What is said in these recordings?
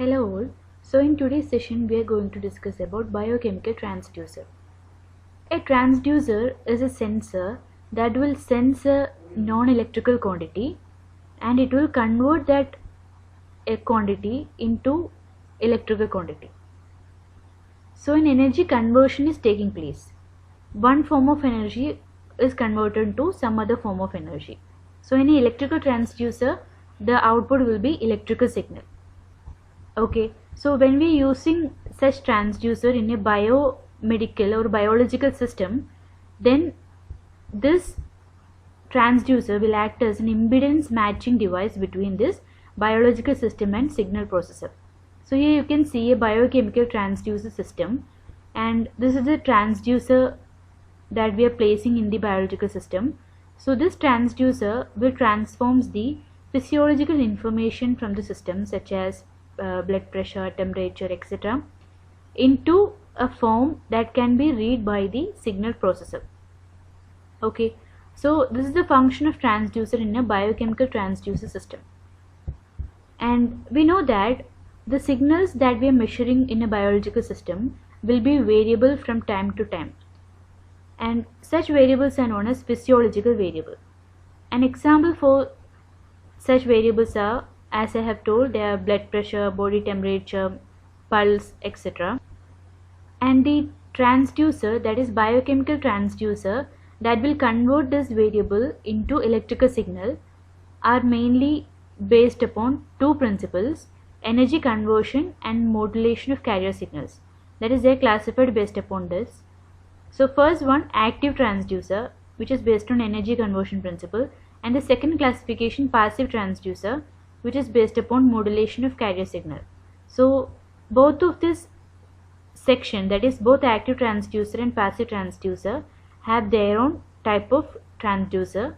Hello all. So in today's session we are going to discuss about biochemical transducer. A transducer is a sensor that will sense a non-electrical quantity and it will convert that a quantity into electrical quantity. So an energy conversion is taking place. One form of energy is converted to some other form of energy. So in an electrical transducer, the output will be electrical signal. Okay, so when we are using such transducer in a biomedical or biological system, then this transducer will act as an impedance matching device between this biological system and signal processor. So here you can see a biochemical transducer system, and this is the transducer that we are placing in the biological system. So this transducer will transforms the physiological information from the system, such as blood pressure, temperature, etc., into a form that can be read by the signal processor. Okay, so this is the function of transducer in a biochemical transducer system. And we know that the signals that we are measuring in a biological system will be variable from time to time, and such variables are known as physiological variable. An example for such variables are, as I have told, they are blood pressure, body temperature, pulse, etc. And the transducer, that is biochemical transducer, that will convert this variable into electrical signal, are mainly based upon two principles: energy conversion and modulation of carrier signals. That is, they are classified based upon this. So first one, active transducer, which is based on energy conversion principle, and the second classification, passive transducer, which is based upon modulation of carrier signal. So both of this section, that is both active transducer and passive transducer, have their own type of transducer.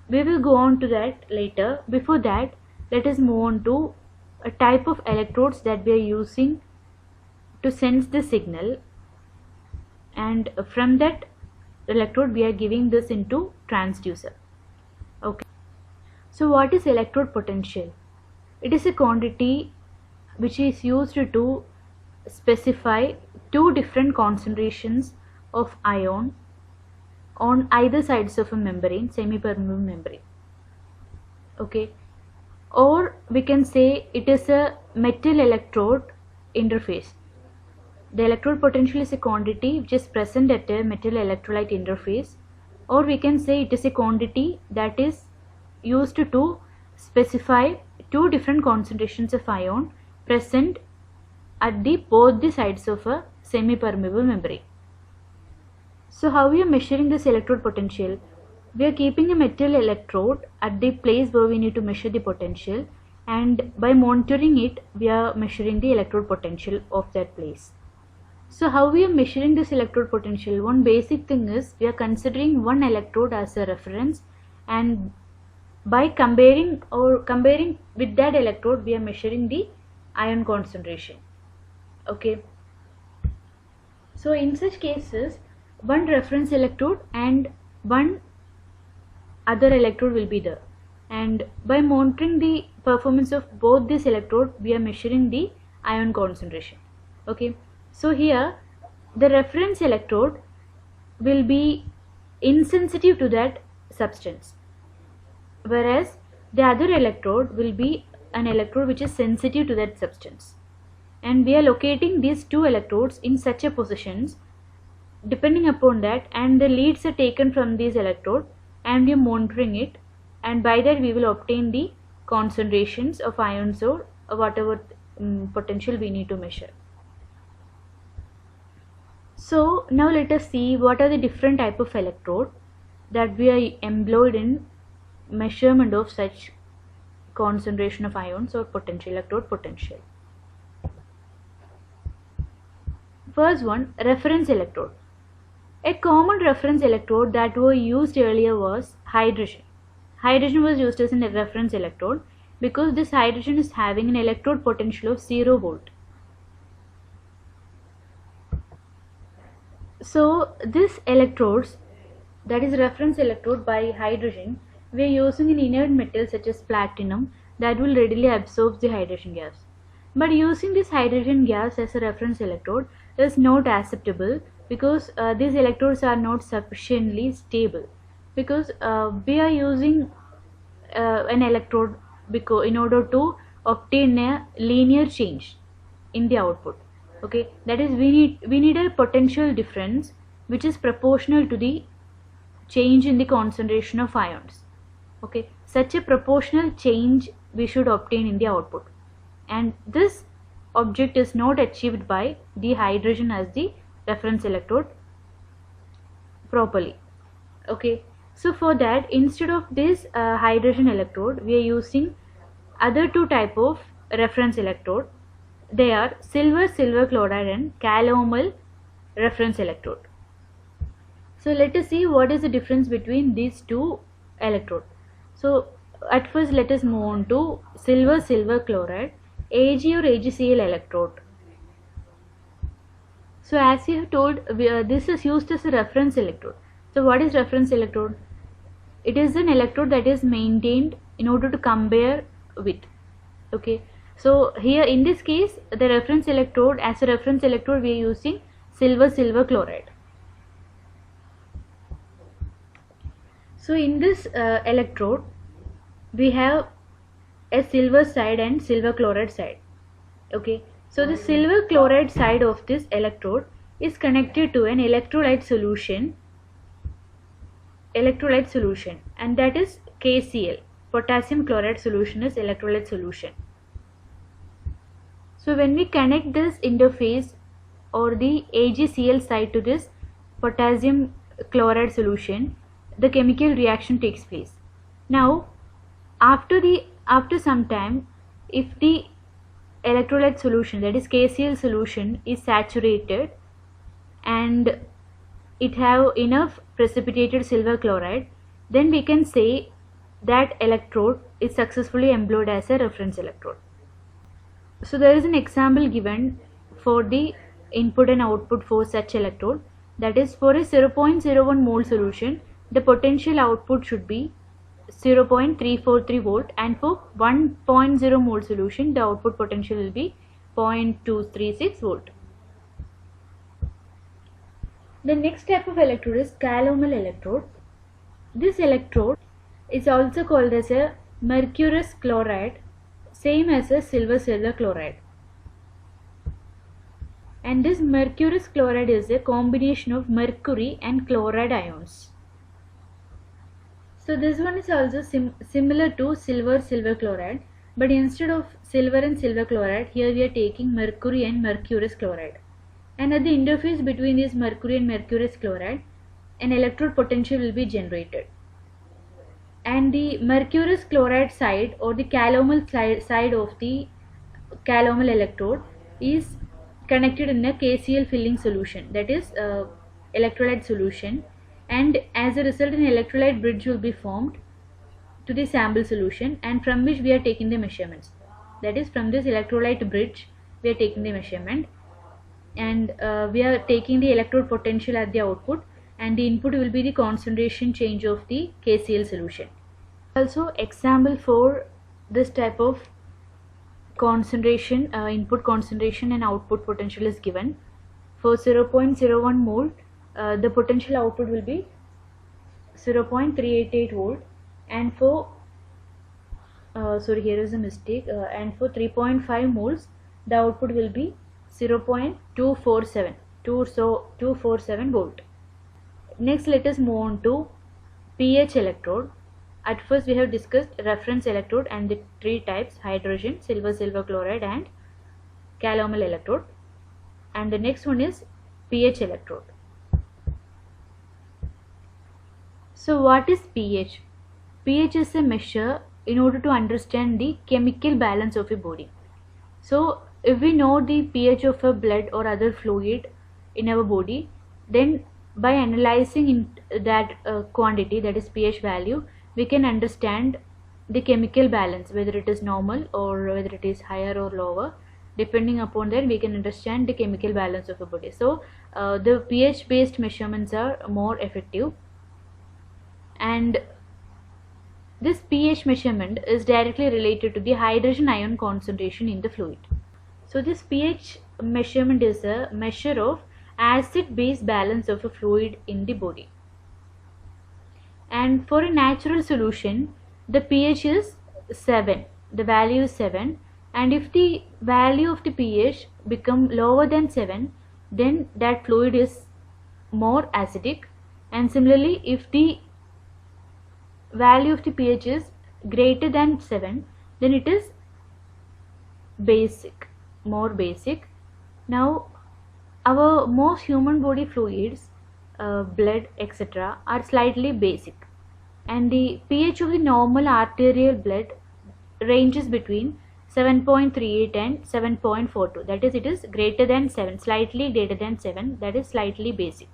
We will go on to that later. Before that, let us move on to a type of electrodes that we are using to sense the signal, and from that electrode we are giving this into transducer. Okay. So what is electrode potential? It is a quantity which is used to specify two different concentrations of ion on either sides of a membrane, semi-permeable membrane. Okay. Or we can say it is a metal electrode interface. The electrode potential is a quantity which is present at a metal electrolyte interface, or we can say it is a quantity that is used to specify two different concentrations of ion present at both the sides of a semi-permeable membrane. So how we are measuring this electrode potential? We are keeping a metal electrode at the place where we need to measure the potential, and by monitoring it we are measuring the electrode potential of that place. So how we are measuring this electrode potential? One basic thing is we are considering one electrode as a reference, and by comparing with that electrode we are measuring the ion concentration. Okay. So in such cases, one reference electrode and one other electrode will be there, and by monitoring the performance of both this electrode we are measuring the ion concentration. Okay. So here the reference electrode will be insensitive to that substance, whereas the other electrode will be an electrode which is sensitive to that substance. And we are locating these two electrodes in such a positions depending upon that, and the leads are taken from these electrode and we are monitoring it, and by that we will obtain the concentrations of ions or whatever potential we need to measure. So now let us see what are the different type of electrode that we are employed in measurement of such concentration of ions or potential, electrode potential. First one, reference electrode. A common reference electrode that were used earlier was hydrogen. Hydrogen was used as a reference electrode because this hydrogen is having an electrode potential of 0 volt. So this electrodes, that is reference electrode by hydrogen, we are using an inert metal such as platinum that will readily absorb the hydrogen gas. But using this hydrogen gas as a reference electrode is not acceptable because these electrodes are not sufficiently stable, because we are using an electrode because in order to obtain a linear change in the output. Okay, that is we need a potential difference which is proportional to the change in the concentration of ions. Okay, such a proportional change we should obtain in the output, and this object is not achieved by the hydrogen as the reference electrode properly. Okay, so for that, instead of this hydrogen electrode, we are using other two type of reference electrode. They are silver chloride and calomel reference electrode. So let us see what is the difference between these two electrodes. So at first let us move on to silver chloride Ag or AgCl electrode. So as you have told, this is used as a reference electrode. So what is reference electrode? It is an electrode that is maintained in order to compare with. Okay, so here in this case, the reference electrode, as a reference electrode we are using silver chloride. So in this electrode we have a silver side and silver chloride side. Okay, so the silver chloride side of this electrode is connected to an electrolyte solution, and that is KCl, potassium chloride solution is electrolyte solution. So when we connect this interface or the AgCl side to this potassium chloride solution, the chemical reaction takes place. Now after some time, if the electrolyte solution, that is KCl solution, is saturated and it have enough precipitated silver chloride, then we can say that electrode is successfully employed as a reference electrode. So there is an example given for the input and output for such electrode, that is for a 0.01 mole solution the potential output should be 0.343 volt, and for 1.0 mole solution the output potential will be 0.236 volt. The next type of electrode is calomel electrode. This electrode is also called as a mercurous chloride, same as a silver chloride. And this mercurous chloride is a combination of mercury and chloride ions. So this one is also similar to silver chloride, but instead of silver and silver chloride, here we are taking mercury and mercurous chloride. And at the interface between this mercury and mercurous chloride, an electrode potential will be generated. And the mercurous chloride side or the calomel side of the calomel electrode is connected in a KCl filling solution, that is electrolyte solution, and as a result an electrolyte bridge will be formed to the sample solution, and from which we are taking the measurements. That is, from this electrolyte bridge we are taking the measurement, and we are taking the electrode potential at the output, and the input will be the concentration change of the KCl solution. Also, example for this type of concentration, input concentration and output potential is given. For 0.01 mole, the potential output will be 0.388 volt, and for here is a mistake, and for 3.5 moles the output will be 0.247 volt. Next, let us move on to pH electrode. At first we have discussed reference electrode and the three types: hydrogen, silver chloride and calomel electrode, and the next one is pH electrode. So what is pH? pH is a measure in order to understand the chemical balance of a body. So if we know the pH of a blood or other fluid in our body, then by analyzing that quantity, that is pH value, we can understand the chemical balance, whether it is normal or whether it is higher or lower. Depending upon that, we can understand the chemical balance of a body. So the pH based measurements are more effective, and this pH measurement is directly related to the hydrogen ion concentration in the fluid. So this pH measurement is a measure of acid-base balance of a fluid in the body. And for a natural solution, the pH is 7. The value is 7. And if the value of the pH become lower than 7, then that fluid is more acidic. And similarly, if the value of the pH is greater than 7, then it is basic, more basic. Now, our most human body fluids, blood, etc., are slightly basic, and the pH of the normal arterial blood ranges between 7.38 and 7.42. That is, it is greater than 7, slightly greater than 7. That is slightly basic.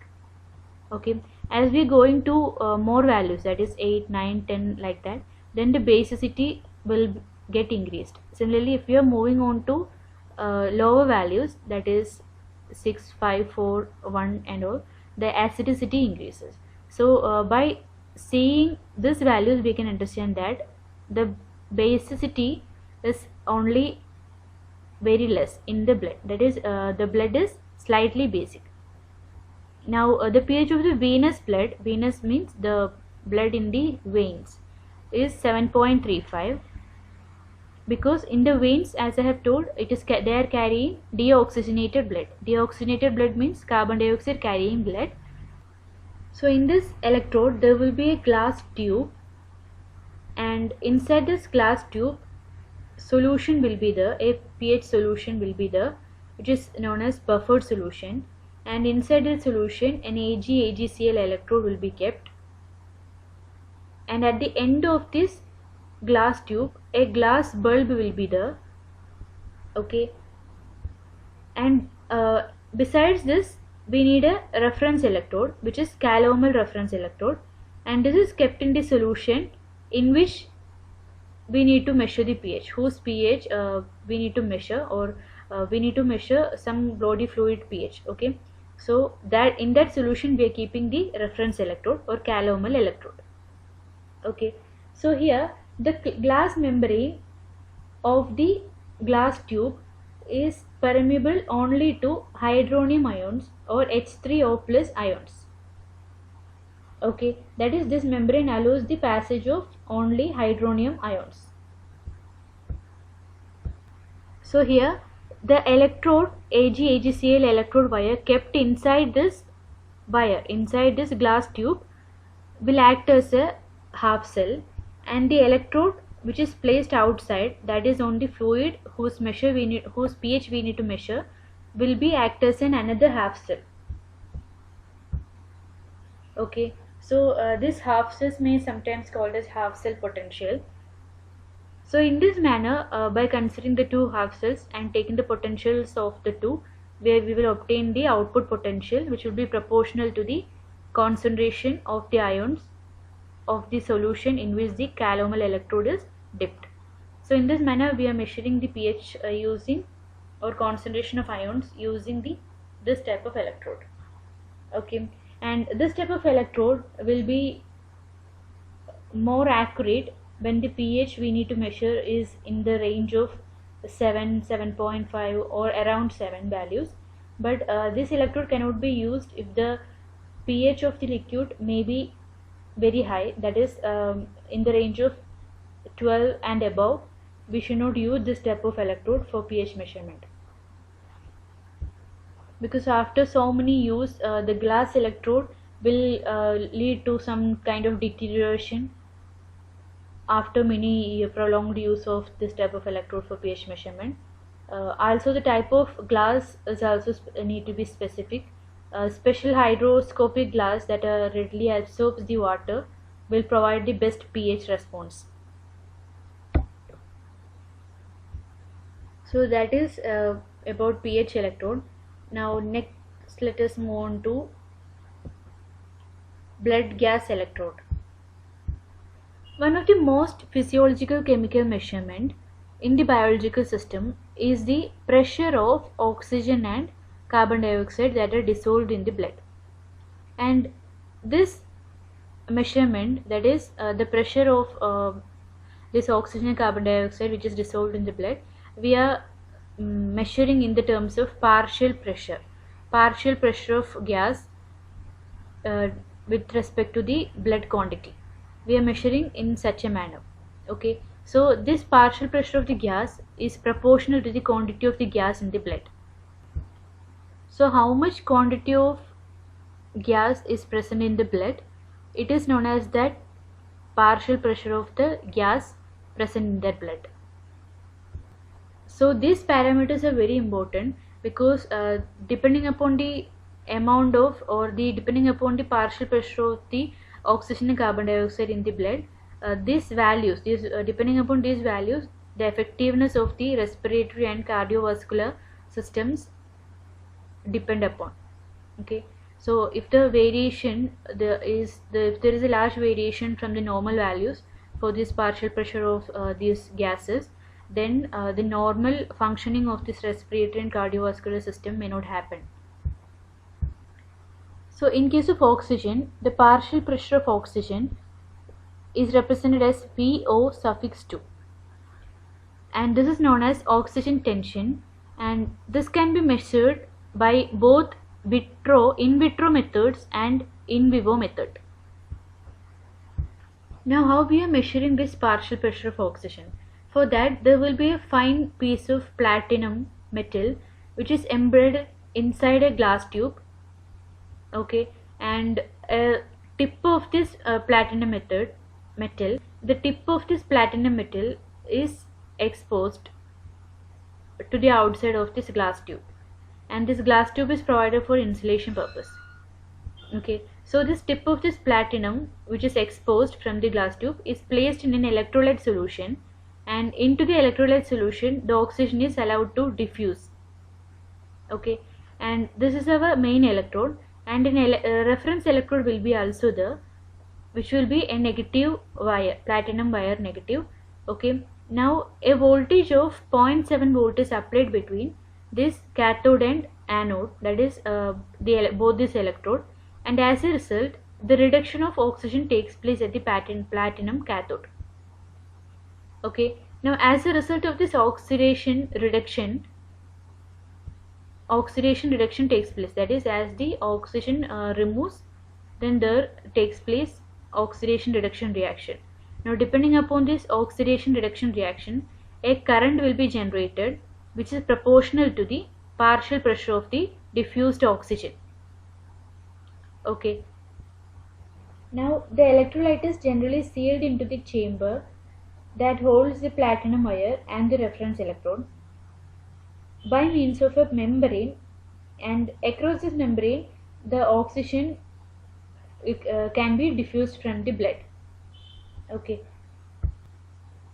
Okay, as we go into more values, that is 8, 9, 10, like that, then the basicity will get increased. Similarly, if we are moving on to lower values, that is 6, 5, 4, 1 and all, the acidicity increases. So by seeing these values, we can understand that the basicity is only very less in the blood. That is, the blood is slightly basic. Now the pH of the venous blood, venous means the blood in the veins, is 7.35, because in the veins, as I have told, it is they are carrying deoxygenated blood. Deoxygenated blood means carbon dioxide carrying blood. So in this electrode there will be a glass tube, and inside this glass tube solution will be there, a pH solution will be there, which is known as buffered solution, and inside the solution an AgCl electrode will be kept, and at the end of this glass tube a glass bulb will be there. Okay, and besides this we need a reference electrode, which is calomel reference electrode, and this is kept in the solution in which we need to measure the pH, whose pH we need to measure, or we need to measure some body fluid pH. Okay, so that in that solution we are keeping the reference electrode or calomel electrode. Okay, so here the glass membrane of the glass tube is permeable only to hydronium ions or H3O plus ions. Okay, that is, this membrane allows the passage of only hydronium ions. So here the electrode, AgCl electrode wire kept inside this wire, inside this glass tube, will act as a half cell, and the electrode which is placed outside, that is on the fluid whose pH we need to measure, will be act as another half cell. Okay, so this half cells may sometimes called as half cell potential. So in this manner, by considering the two half cells and taking the potentials of the two, where we will obtain the output potential, which will be proportional to the concentration of the ions of the solution in which the calomel electrode is dipped. So in this manner we are measuring the pH using, or concentration of ions using this type of electrode. Okay, and this type of electrode will be more accurate when the pH we need to measure is in the range of 7, 7.5 or around 7 values. But this electrode cannot be used if the pH of the liquid may be very high, that is in the range of 12 and above. We should not use this type of electrode for pH measurement, because after so many use the glass electrode will lead to some kind of deterioration after many prolonged use of this type of electrode for pH measurement. Also the type of glass is also need to be specific. Special hydroscopic glass that readily absorbs the water will provide the best pH response. So that is about pH electrode. Now next let us move on to blood gas electrode. One of the most physiological chemical measurement in the biological system is the pressure of oxygen and carbon dioxide that are dissolved in the blood. And this measurement, that is the pressure of this oxygen and carbon dioxide which is dissolved in the blood, we are measuring in the terms of partial pressure of gas with respect to the blood quantity. We are measuring in such a manner. Okay, so this partial pressure of the gas is proportional to the quantity of the gas in the blood. So how much quantity of gas is present in the blood, it is known as that partial pressure of the gas present in the blood. So these parameters are very important because depending upon the amount of, or the depending upon the partial pressure of the oxygen and carbon dioxide in the blood, these values, depending upon these values, the effectiveness of the respiratory and cardiovascular systems depend upon. Okay, so if the variation if there is a large variation from the normal values for this partial pressure of these gases, then the normal functioning of this respiratory and cardiovascular system may not happen. So in case of oxygen, the partial pressure of oxygen is represented as PO suffix 2, and this is known as oxygen tension, and this can be measured by both in vitro methods and in vivo method. Now how we are measuring this partial pressure of oxygen? For that, there will be a fine piece of platinum metal which is embedded inside a glass tube. Okay, and a tip of this platinum metal, the tip of this platinum metal is exposed to the outside of this glass tube, and this glass tube is provided for insulation purpose. Okay, so this tip of this platinum which is exposed from the glass tube is placed in an electrolyte solution, and into the electrolyte solution the oxygen is allowed to diffuse. Okay, and this is our main electrode, and a reference electrode will be also there, which will be a negative wire, platinum wire negative. Okay, now a voltage of 0.7 volt is applied between this cathode and anode, that is both this electrode, and as a result the reduction of oxygen takes place at the platinum cathode. Okay, now as a result of this oxidation reduction takes place, that is, as the oxygen removes, then there takes place oxidation reduction reaction. Now depending upon this oxidation reduction reaction, a current will be generated which is proportional to the partial pressure of the diffused oxygen. Okay, now the electrolyte is generally sealed into the chamber that holds the platinum wire and the reference electrode by means of a membrane, and across this membrane the oxygen can be diffused from the blood. Okay,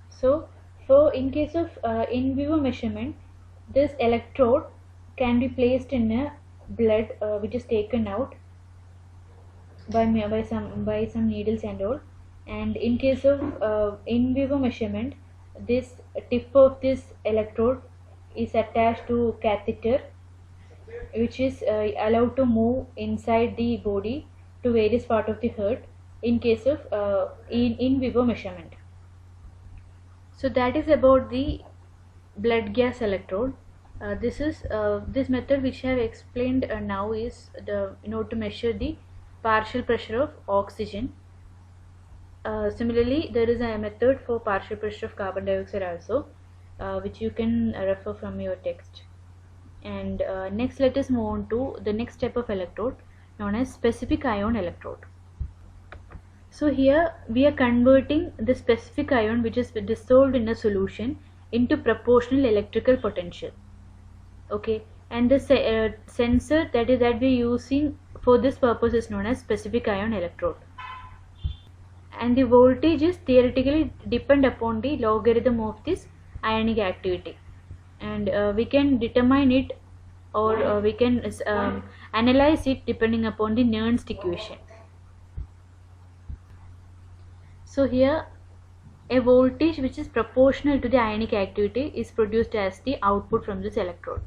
so in case of in vivo measurement, this electrode can be placed in a blood which is taken out by some needles and all, and in case of in vivo measurement, this tip of this electrode is attached to catheter which is allowed to move inside the body to various part of the heart in case of in vivo measurement. So that is about the blood gas electrode. This method which I have explained now is in order to measure the partial pressure of oxygen. Similarly, there is a method for partial pressure of carbon dioxide also, which you can refer from your text. And next let us move on to the next type of electrode known as specific ion electrode. So here we are converting the specific ion which is dissolved in a solution into proportional electrical potential. Okay, and the sensor that we are using for this purpose is known as specific ion electrode, and the voltages theoretically depend upon the logarithm of this ionic activity, and we can determine it, or we can analyze it depending upon the Nernst equation. So here a voltage which is proportional to the ionic activity is produced as the output from this electrode.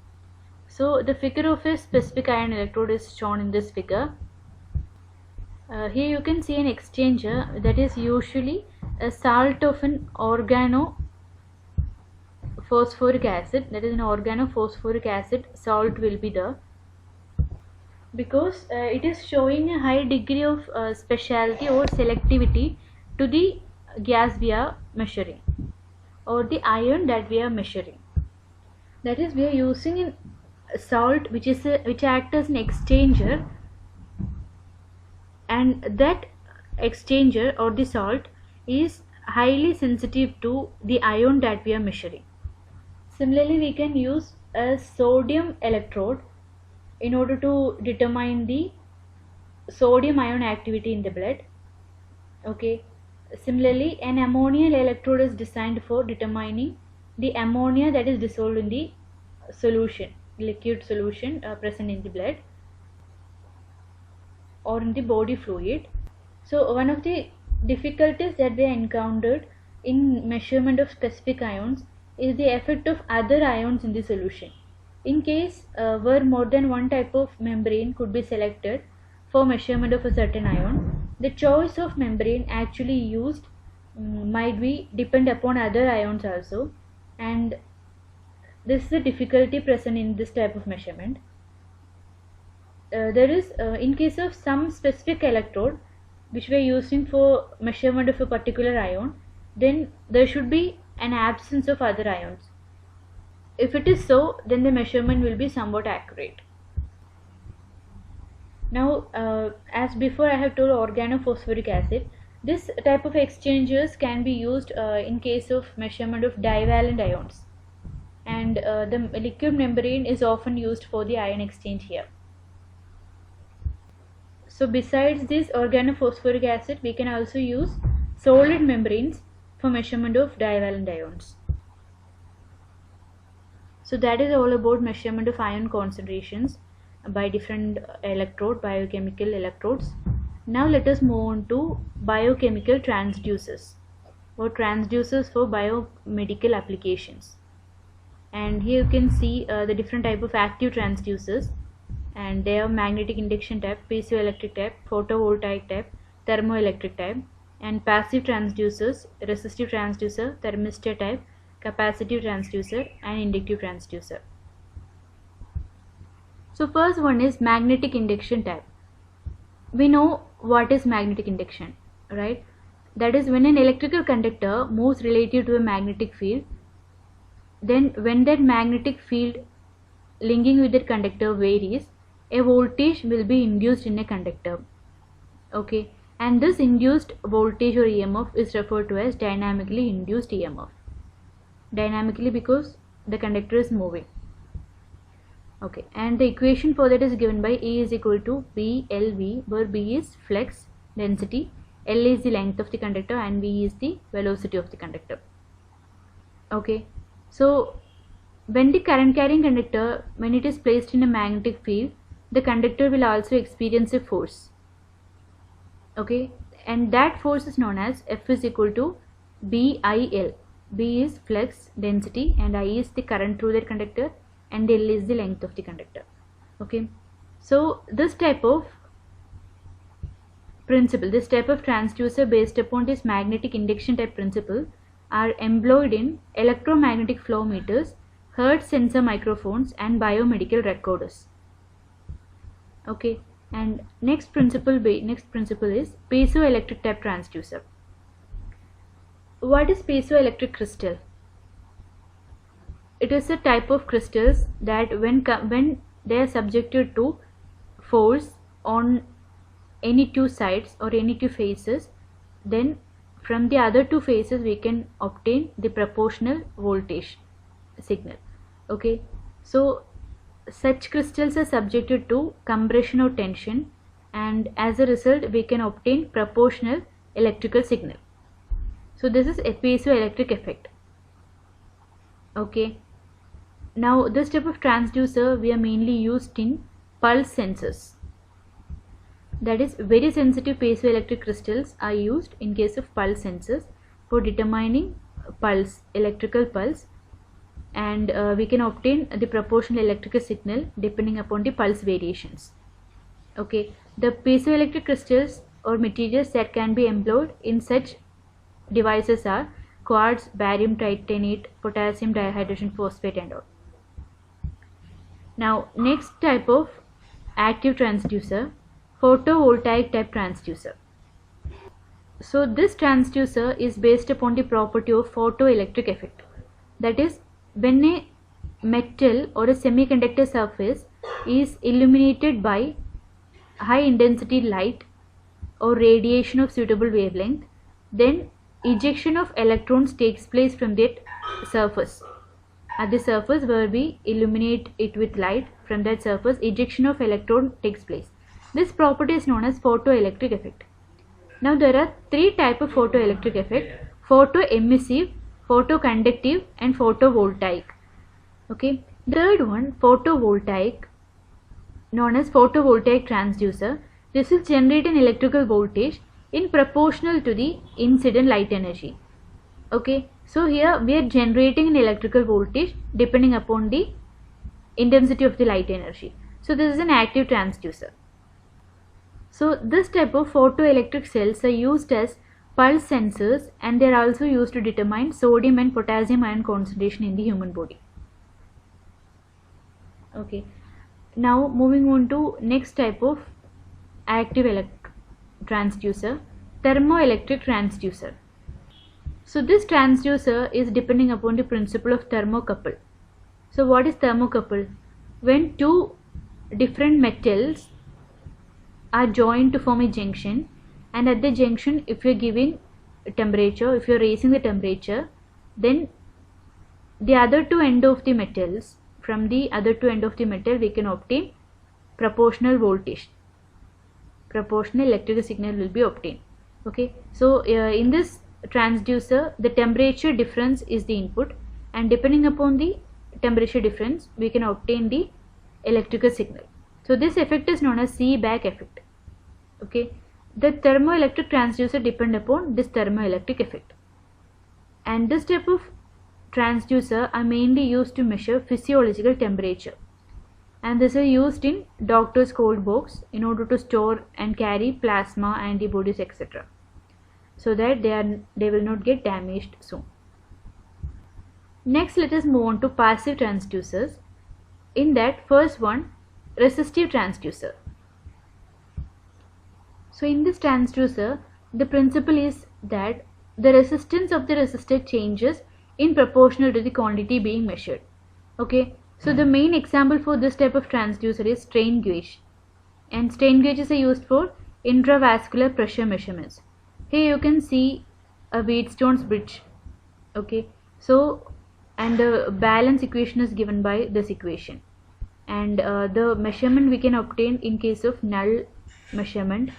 So the figure of a specific ion electrode is shown in this figure. Here you can see an exchanger that is usually a salt of an organophosphate phosphoric acid, that is an organophosphoric acid salt will be there, because it is showing a high degree of specialty or selectivity to the gas we are measuring or the ion that we are measuring. That is, we are using a salt which acts as an exchanger, and that exchanger or the salt is highly sensitive to the ion that we are measuring. Similarly, we can use a sodium electrode in order to determine the sodium ion activity in the blood. Okay. Similarly, an ammonia electrode is designed for determining the ammonia that is dissolved in the solution, liquid solution present in the blood or in the body fluid. So one of the difficulties that we encountered in measurement of specific ions is the effect of other ions in the solution. In case where more than one type of membrane could be selected for measurement of a certain ion, the choice of membrane actually used might be depend upon other ions also, and this is a difficulty present in this type of measurement. There is in case of some specific electrode which we are using for measurement of a particular ion, then there should be an absence of other ions. If it is so, then the measurement will be somewhat accurate. Now, as before I have told organophosphoric acid, this type of exchangers can be used in case of measurement of divalent ions, and the liquid membrane is often used for the ion exchange here. So besides this organophosphoric acid, we can also use solid membranes for measurement of divalent ions. So that is all about measurement of ion concentrations by different biochemical electrodes. Now let us move on to biochemical transducers or transducers for biomedical applications. And here you can see the different type of active transducers, and they are magnetic induction type, piezoelectric type, photovoltaic type, thermoelectric type, and passive transducers, resistive transducer, thermistor type, capacitive transducer, and inductive transducer. So first one is magnetic induction type. We know what is magnetic induction, right? That is when an electrical conductor moves relative to a magnetic field, then when that magnetic field linking with that conductor varies, a voltage will be induced in a conductor. Okay, and this induced voltage or EMF is referred to as dynamically induced EMF. Dynamically because the conductor is moving. Okay, and the equation for that is given by E is equal to BLV, where B is flux density, L is the length of the conductor, and V is the velocity of the conductor. Okay, so when the current carrying conductor, when it is placed in a magnetic field, the conductor will also experience a force. Okay, and that force is known as F is equal to BIL. B is flux density and I is the current through that conductor, and L is the length of the conductor. Okay, so this type of principle, this type of transducer based upon this magnetic induction type principle are employed in electromagnetic flow meters, Hertz sensor microphones, and biomedical recorders. Okay, and next principle is piezoelectric type transducer. What is piezoelectric crystal? It is a type of crystals that when they are subjected to force on any two sides or any two faces, then from the other two faces we can obtain the proportional voltage signal. Okay, so such crystals are subjected to compression or tension, and as a result we can obtain proportional electrical signal. So this is a piezoelectric effect. Okay, now this type of transducer we are mainly used in pulse sensors. That is, very sensitive piezoelectric crystals are used in case of pulse sensors for determining pulse, electrical pulse, and we can obtain the proportional electrical signal depending upon the pulse variations. Okay, the piezoelectric crystals or materials that can be employed in such devices are quartz, barium titanate, potassium dihydrogen phosphate and all. Now next type of active transducer, photovoltaic type transducer. So this transducer is based upon the property of photoelectric effect. That is, when a metal or a semiconductor surface is illuminated by high intensity light or radiation of suitable wavelength, then ejection of electrons takes place from that surface. At the surface where we illuminate it with light, from that surface ejection of electron takes place. This property is known as photoelectric effect. Now there are three types of photoelectric effect: photoemissive, photoconductive and photovoltaic. Okay, third one, photovoltaic, known as photovoltaic transducer. This will generate an electrical voltage in proportional to the incident light energy. Okay, so here we are generating an electrical voltage depending upon the intensity of the light energy. So this is an active transducer. So this type of photoelectric cells are used as pulse sensors, and they are also used to determine sodium and potassium ion concentration in the human body. Okay, now moving on to next type of active transducer, thermoelectric transducer. So this transducer is depending upon the principle of thermocouple. So what is thermocouple? When two different metals are joined to form a junction, and at the junction, if you are giving temperature, if you are raising the temperature, then the other two end of the metals, from the other two end of the metal we can obtain proportional voltage, proportional electrical signal will be obtained. Okay, so in this transducer the temperature difference is the input, and depending upon the temperature difference we can obtain the electrical signal. So this effect is known as Seebeck effect. Okay, the thermoelectric transducer depend upon this thermoelectric effect, and this type of transducer are mainly used to measure physiological temperature, and this is used in doctor's cold box in order to store and carry plasma, antibodies, etc., so that they will not get damaged soon. Next, let us move on to passive transducers. In that, first one, resistive transducer. So in this transducer, the principle is that the resistance of the resistor changes in proportional to the quantity being measured. Okay, so the main example for this type of transducer is strain gauge, and strain gauges are used for intravascular pressure measurements. Here you can see a Wheatstone's bridge. Okay, so and the balance equation is given by this equation, and the measurement we can obtain in case of null measurement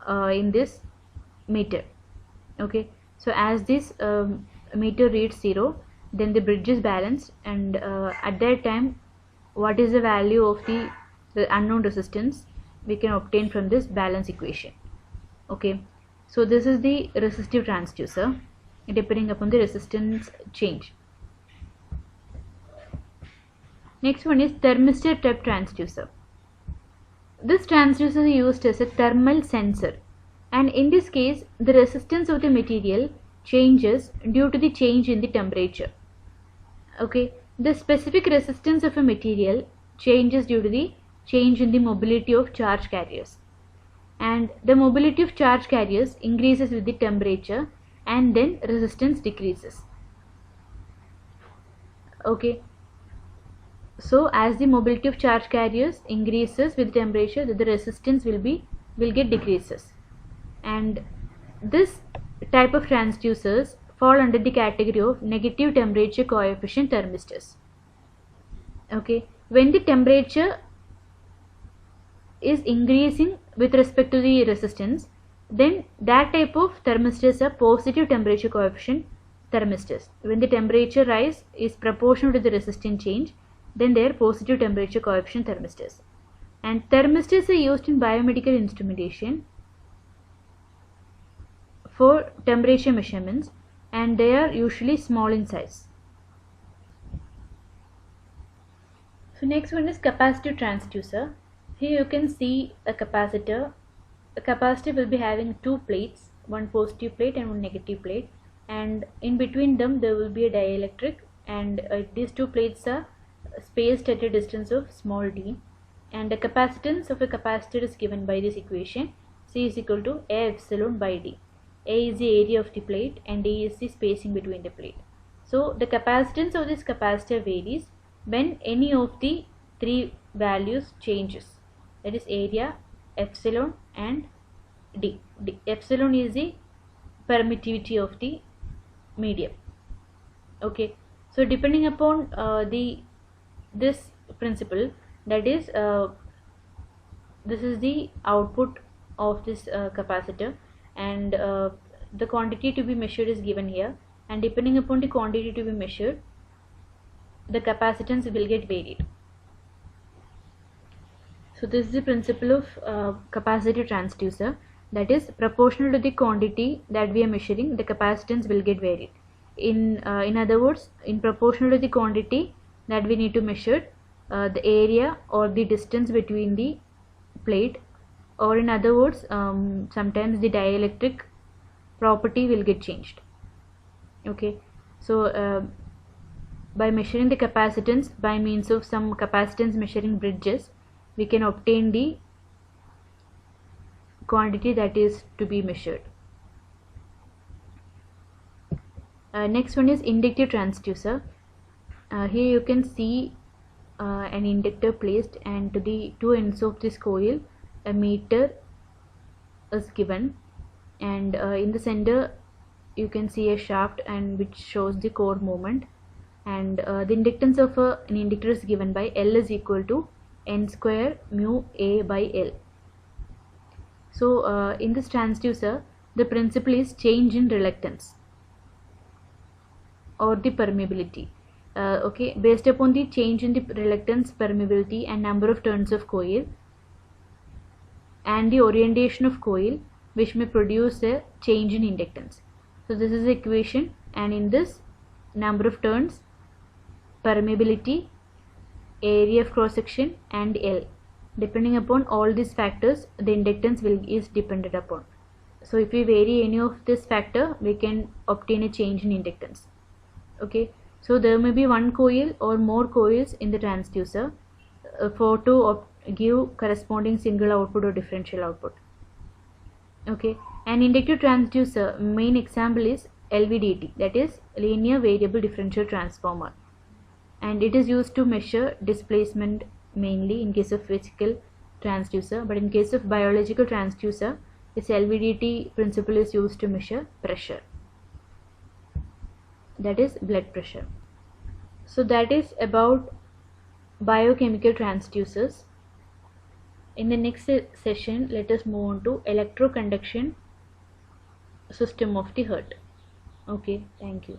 in this meter. Okay, so as this meter reads 0, then the bridge is balanced, and at that time what is the value of the unknown resistance we can obtain from this balance equation. Okay, so this is the resistive transducer depending upon the resistance change. Next one is thermistor type transducer. This transducer is used as a thermal sensor, and in this case the resistance of the material changes due to the change in the temperature. Okay, the specific resistance of a material changes due to the change in the mobility of charge carriers, and the mobility of charge carriers increases with the temperature, and then resistance decreases. Okay, so as the mobility of charge carriers increases with temperature, the resistance will get decreases, and this type of transducers fall under the category of negative temperature coefficient thermistors. Okay, when the temperature is increasing with respect to the resistance, then that type of thermistors are positive temperature coefficient thermistors. When the temperature rise is proportional to the resistance change, then they are positive temperature coefficient thermistors. And thermistors are used in biomedical instrumentation for temperature measurements, and they are usually small in size. So next one is capacitive transducer. Here you can see a capacitor. A capacitor will be having two plates, one positive plate and one negative plate. and in between them there will be a dielectric, and these two plates are spaced at a distance of small d, and the capacitance of a capacitor is given by this equation. C is equal to A epsilon by d. A is the area of the plate and d is the spacing between the plate. So the capacitance of this capacitor varies when any of the three values changes, that is area, epsilon and d. Epsilon is the permittivity of the medium. Okay, so depending upon this principle, that is this is the output of this capacitor, and the quantity to be measured is given here, and depending upon the quantity to be measured, the capacitance will get varied. So this is the principle of capacitor transducer, that is proportional to the quantity that we are measuring, the capacitance will get varied. In other words, in proportional to the quantity that we need to measure, the area or the distance between the plate, or in other words, sometimes the dielectric property will get changed. Okay, so by measuring the capacitance by means of some capacitance measuring bridges, we can obtain the quantity that is to be measured. Next one is inductive transducer. Here you can see an inductor placed, and to the two ends of this coil a meter is given, and in the center you can see a shaft and which shows the core movement, and the inductance of an inductor is given by L is equal to N square mu A by L. So in this transducer the principle is change in reluctance or the permeability. Okay, based upon the change in the reluctance, permeability and number of turns of coil and the orientation of coil, which may produce a change in inductance. So this is the equation, and in this, number of turns, permeability, area of cross section and L. Depending upon all these factors, the inductance is dependent upon. So if we vary any of this factor, we can obtain a change in inductance. Okay, so there may be one coil or more coils in the transducer for to give corresponding single output or differential output. Okay, an inductive transducer main example is LVDT, that is linear variable differential transformer, and it is used to measure displacement mainly in case of physical transducer, but in case of biological transducer, this LVDT principle is used to measure pressure, that is blood pressure. So that is about biochemical transducers. In the next session, let us move on to electroconduction system of the heart. Okay, thank you.